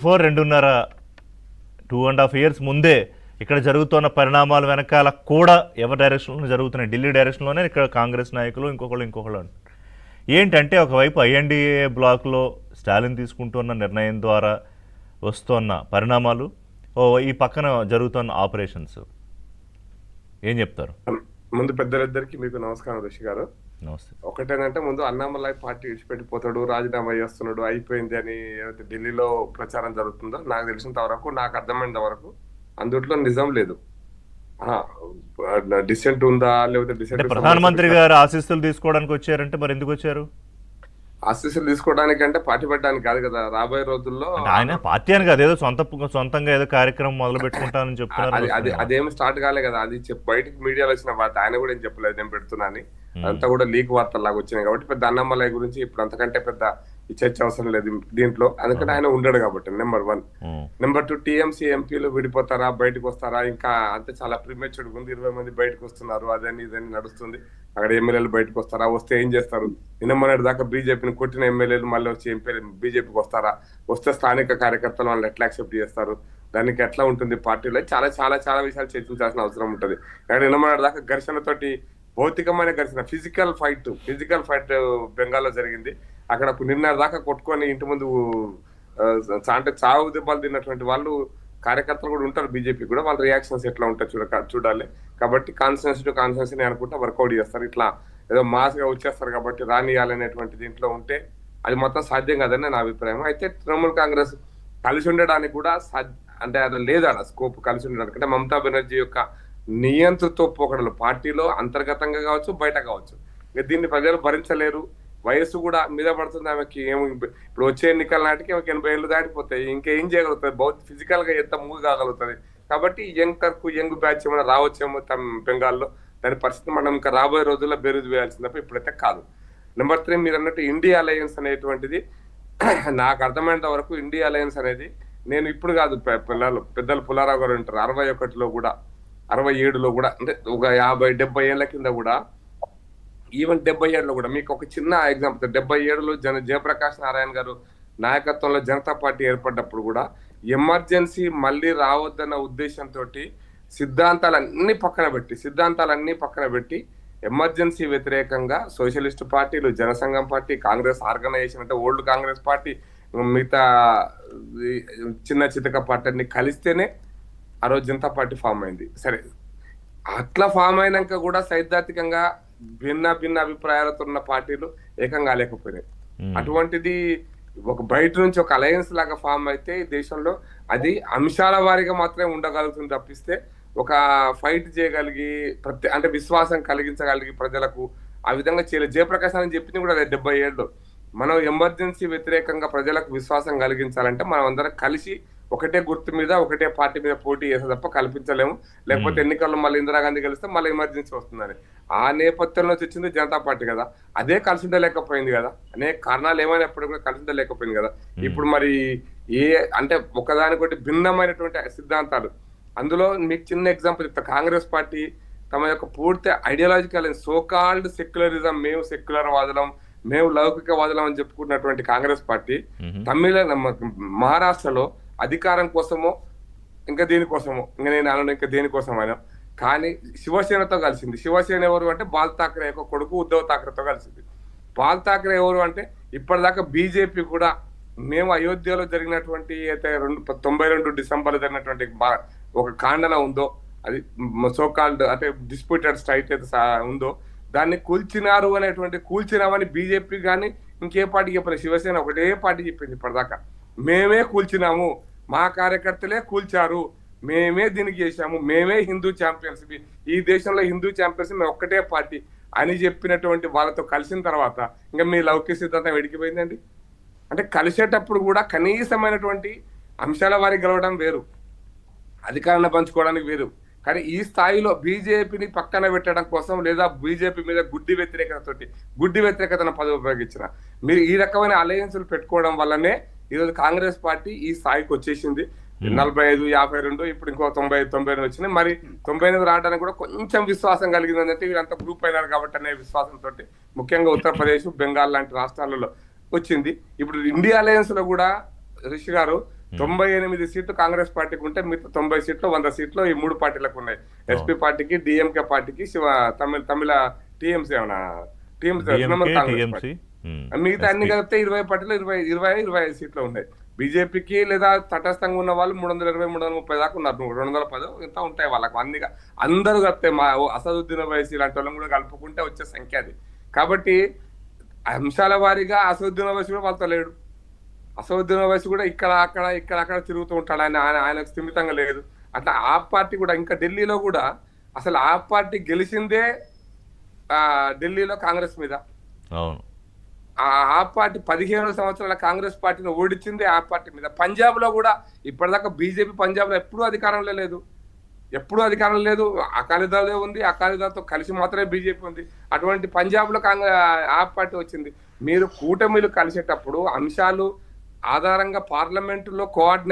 Before 2.5 years ముందే ఇక్కడ జరుగుతున్న పరిణామాల వెనకాల కూడా ఎవరి డైరెక్షన్లో జరుగుతున్నాయి, ఢిల్లీ డైరెక్షన్లోనే ఇక్కడ కాంగ్రెస్ నాయకులు ఇంకొకళ్ళు ఏంటంటే ఒకవైపు ఐఎన్డీఏ బ్లాక్లో స్టాలిన్ తీసుకుంటున్న నిర్ణయం ద్వారా వస్తున్న పరిణామాలు, ఈ పక్కన జరుగుతున్న ఆపరేషన్స్ ఏం చెప్తారు? ముందు పెద్దలిద్దరికి మీకు నమస్కారం ఋషి గారు. నమస్తే. ఒకటేనంటే ముందు అన్నామలై పార్టీ విడిచిపెట్టిపోతాడు, రాజీనామా చేస్తున్నాడు, అయిపోయింది అని ఏదైతే ఢిల్లీలో ప్రచారం జరుగుతుందో నాకు తెలిసినంత వరకు, నాకు అర్థమైనంత వరకు అందుట్లో నిజం లేదు. డిసెంట్ ఉందా లేకపోతే డిసెంట్ ప్రధానమంత్రి గారు ఆశీస్సులు తీసుకోవడానికి వచ్చారంటే మరి ఎందుకు వచ్చారు? ఆశీస్సులు తీసుకోవడానికి అంటే పార్టీ పెట్టడానికి కాదు కదా. రాబోయే రోజుల్లో ఆయన పార్టీ అని కాదు, ఏదో సొంతంగా ఏదో కార్యక్రమం మొదలు పెట్టుకుంటానని చెప్తున్నారు. అదేమి స్టార్ట్ కాలే కదా. అది బయటకు మీడియాలో వచ్చిన వార్త, ఆయన కూడా ఏం చెప్పలేదు నేను పెడుతున్నా అని. అంతా కూడా లీక్ వార్తలు లాగా వచ్చినాయి కాబట్టి పెద్ద అన్నమలై గురించి ఇప్పుడు అంతకంటే పెద్ద చర్చ అవసరం లేదు దీంట్లో. అందుకని ఆయన ఉండడు కాబట్టి నెంబర్ 1. నెంబర్ 2, టీఎంసీ ఎంపీలు విడిపోతారా, బయటకు వస్తారా, ఇంకా అంతే చాలా ప్రిమేచుర్డ్ ఉంది. 20 మంది బయటకు వస్తున్నారు, అదని ఇదని నడుస్తుంది. అక్కడ ఎమ్మెల్యేలు బయటకు వస్తారా, వస్తే ఏం చేస్తారు? నిన్నమనేటి దాకా బీజేపీని కొట్టిన ఎమ్మెల్యేలు మళ్ళీ వచ్చి ఎంపీలు బీజేపీకి వస్తారా, వస్తే స్థానిక కార్యకర్తలు వాళ్ళు ఎట్లా యాక్సెప్ట్ చేస్తారు, దానికి ఎట్లా ఉంటుంది పార్టీలో, చాలా చాలా చాలా విషయాలు చర్చించాల్సిన అవసరం ఉంటుంది. కానీ నిన్నమనేటి దాకా ఘర్షణతోటి, భౌతికమైన ఘర్షణ, ఫిజికల్ ఫైట్ బెంగాల్లో జరిగింది. అక్కడ నిన్న దాకా కొట్టుకొని ఇంటి ముందు అంటే చావు దెబ్బలు తిన్నటువంటి వాళ్ళు కార్యకర్తలు కూడా ఉంటారు బీజేపీ కూడా. వాళ్ళ రియాక్షన్స్ ఎట్లా ఉంటాయి చూడాలి. కాబట్టి కాన్స్టిట్యున్సీ టు కాన్స్టిట్యున్సీ అనుకుంటా వర్కౌట్ చేస్తారు. ఇట్లా ఏదో మాస్ గా వచ్చేస్తారు కాబట్టి రానియాలనేటువంటి దీంట్లో ఉంటే అది మొత్తం సాధ్యం కాదని నా అభిప్రాయం. అయితే తృణమూల్ కాంగ్రెస్ కలిసి ఉండడానికి కూడా అంటే అది లేదా స్కోప్ కలిసి ఉండడానికి. అంటే మమతా బెనర్జీ యొక్క నియంతృత్వ పోకడలు పార్టీలో అంతర్గతంగా కావచ్చు, బయట కావచ్చు, దీన్ని ప్రజలు భరించలేరు. వయస్సు కూడా మీద పడుతుంది ఆమెకి. ఇప్పుడు వచ్చే ఎన్నికల నాటికి ఆమెకి 80 ఏళ్ళు దాటిపోతాయి. ఇంకేం చేయగలుగుతుంది? ఫిజికల్ గా ఎంత మూవ్ కాగలుగుతుంది? కాబట్టి యంగ్ బ్యాచ్ ఏమైనా రావచ్చేమో బెంగాల్లో. దాని పరిస్థితి మనం ఇంకా రాబోయే రోజుల్లో బేరుజు వేయాల్సింది తప్ప ఇప్పుడైతే కాదు. నెంబర్ 3, మీరు అన్నట్టు ఇండియా అలయన్స్ అనేటువంటిది నాకు అర్థమైనంత వరకు ఇండియా అలయన్స్ అనేది, నేను ఇప్పుడు కాదు, పెద్దలు పుల్లారావు గారు ఉంటారు 61లో కూడా 67లో కూడా, అంటే ఒక 50-70 ఏళ్ల కింద కూడా, ఈవెన్ 77లో కూడా. మీకు ఒక చిన్న ఎగ్జాంపుల్, 77లో జయప్రకాష్ నారాయణ గారు నాయకత్వంలో జనతా పార్టీ ఏర్పడ్డప్పుడు కూడా ఎమర్జెన్సీ మళ్ళీ రావద్దన్న ఉద్దేశంతో సిద్ధాంతాలన్నీ పక్కన పెట్టి ఎమర్జెన్సీ వ్యతిరేకంగా సోషలిస్ట్ పార్టీలు, జనసంఘం పార్టీ, కాంగ్రెస్ ఆర్గనైజేషన్ అంటే ఓల్డ్ కాంగ్రెస్ పార్టీ, మిగతా చిన్న చితక పార్టీని కలిస్తేనే ఆ రోజు జనతా పార్టీ ఫామ్ అయింది. సరే, అట్లా ఫామ్ అయినాక కూడా సైద్ధాంతికంగా భిన్న అభిప్రాయాలతో ఉన్న పార్టీలు ఏకం కాలేకపోయినాయి. అటువంటిది ఒక బయట నుంచి ఒక అలయన్స్ లాగా ఫామ్ అయితే ఈ దేశంలో అది అంశాల వారీగా మాత్రమే ఉండగలుగుతుంది తప్పిస్తే ఒక ఫైట్ చేయగలిగి అంటే విశ్వాసం కలిగించగలిగి ప్రజలకు ఆ విధంగా చేయలేదు. జయప్రకాశ్ అని చెప్పింది కూడా అదే 70 ఏళ్ళు. మనం ఎమర్జెన్సీ వ్యతిరేకంగా ప్రజలకు విశ్వాసం కలిగించాలంటే మనం అందరం కలిసి ఒకటే గుర్తు మీద, ఒకటే పార్టీ మీద పోటీ చేస్తే తప్ప కల్పించలేము. లేకపోతే ఎన్నికల్లో మళ్ళీ ఇందిరాగాంధీ కలిస్తే మళ్ళీ ఎమర్జెన్సీ వస్తుందని ఆ నేపథ్యంలో వచ్చింది జనతా పార్టీ కదా. అదే కలిసి ఉండలేకపోయింది కదా. అనేక కారణాలు ఏమైనప్పుడు కూడా కలిసి ఉండలేకపోయింది కదా. ఇప్పుడు మరి అంటే ఒకదానికొకటి భిన్నమైనటువంటి సిద్ధాంతాలు. అందులో మీకు చిన్న ఎగ్జాంపుల్ చెప్తా. కాంగ్రెస్ పార్టీ తమ యొక్క పూర్తి ఐడియాలజికల్ సోకాల్డ్ సెక్యులరిజం, మేము సెక్యులర్ వాదులం, మేము లౌకిక వాదులం అని చెప్పుకున్నటువంటి కాంగ్రెస్ పార్టీ మహారాష్ట్రలో అధికారం కోసమో ఇంకా దేనికోసమో, ఇంకా దేనికోసం అయినా కానీ శివసేనతో కలిసింది. శివసేన ఎవరు అంటే బాల్ ఠాక్రే యొక్క కొడుకు ఉద్ధవ్ ఠాక్రేతో కలిసింది. బాల్ ఠాక్రే ఎవరు అంటే ఇప్పటిదాకా బీజేపీ కూడా మేము అయోధ్యలో జరిగినటువంటి అయితే 92 డిసెంబర్లో జరిగినటువంటి ఒక ఖండన ఉందో, అది సోకాల్డ్ అంటే డిస్ప్యూటెడ్ స్టైట్ అయితే ఉందో, దాన్ని కూల్చినామని బీజేపీ కానీ ఇంకే పార్టీ చెప్పలేదు. శివసేన ఒకటే పార్టీ చెప్పింది ఇప్పటిదాకా, మేమే కూల్చినాము, మా కార్యకర్తలే కూల్చారు, మేమే దీనికి చేశాము, మేమే హిందూ ఛాంపియన్స్, ఈ దేశంలో హిందూ ఛాంపియన్స్ మేము ఒక్కటే పార్టీ అని చెప్పినటువంటి వాళ్ళతో కలిసిన తర్వాత ఇంకా మీ లౌకిక సిద్ధాంతం వెడికిపోయిందండి. అంటే కలిసేటప్పుడు కూడా కనీసమైనటువంటి అంశాల వారి గెలవడం వేరు, అధికారాన్ని పంచుకోవడానికి వేరు. కానీ ఈ స్థాయిలో బీజేపీని పక్కన పెట్టడం కోసం లేదా బీజేపీ మీద గుడ్డి వ్యతిరేకతను పదవి ఉపయోగించిన మీరు ఈ రకమైన అలయన్స్లు పెట్టుకోవడం వల్లనే ఈరోజు కాంగ్రెస్ పార్టీ ఈ స్థాయికి వచ్చేసింది. 45, 52, ఇప్పుడు ఇంకో 90 వచ్చినాయి. మరి 98 రావడానికి కూడా కొంచెం విశ్వాసం కలిగింది అంటే వీళ్ళంతా గ్రూప్ అయినారు కాబట్టి అనే విశ్వాసంతో ముఖ్యంగా ఉత్తరప్రదేశ్, బెంగాల్ లాంటి రాష్ట్రాలలో వచ్చింది. ఇప్పుడు ఇండియా అలయన్స్ లో కూడా రిషి గారు 98 సీట్లు కాంగ్రెస్ పార్టీకి ఉంటే మిగతా 90 సీట్లు 100 సీట్లు ఈ మూడు పార్టీలకు ఉన్నాయి. ఎస్పీ పార్టీకి, డిఎంకే పార్టీకి, తమిళ టీఎంసీ ఏమన్నా తృణమూల్ కాంగ్రెస్ పార్టీ. మిగతా అన్ని కలిపితే 20 పార్టీలో 25 సీట్లు ఉన్నాయి. బీజేపీకి లేదా తటస్థంగా ఉన్న వాళ్ళు 320, 330 దాకా ఉన్నారు. 210 ఎంత ఉంటాయి వాళ్ళకు. అందరూ కలిపితే మా అసదుద్దీన్ ఓవైసీ ఇలాంటి వాళ్ళని కూడా కలుపుకుంటే వచ్చే సంఖ్య అది. కాబట్టి అంశాల వారీగా అసదుద్దీన్ ఓవైసీ కూడా వాళ్ళతో లేడు. అసదుద్దీన్ ఓవైసీ కూడా ఇక్కడ తిరుగుతూ ఉంటాడు. ఆయనకు స్థిమితంగా లేదు. అట్లా ఆ పార్టీ కూడా ఇంకా ఢిల్లీలో కూడా అసలు ఆ పార్టీ గెలిచిందే ఢిల్లీలో కాంగ్రెస్ మీద. అవును. ఆ పార్టీ 15 సంవత్సరాల కాంగ్రెస్ పార్టీని ఓడించింది ఆ పార్టీ మీద. పంజాబ్ లో కూడా ఇప్పటిదాకా బీజేపీ పంజాబ్ లో ఎప్పుడూ అధికారంలో లేదు. అకాలీదళే ఉంది. అకాలీదళతో కలిసి మాత్రమే బీజేపీ ఉంది. అటువంటి పంజాబ్ లో ఆ పార్టీ వచ్చింది. మీరు కూటమిలు కలిసేటప్పుడు అంశాలు ఆధారంగా పార్లమెంటులో కోఆర్డినేషన్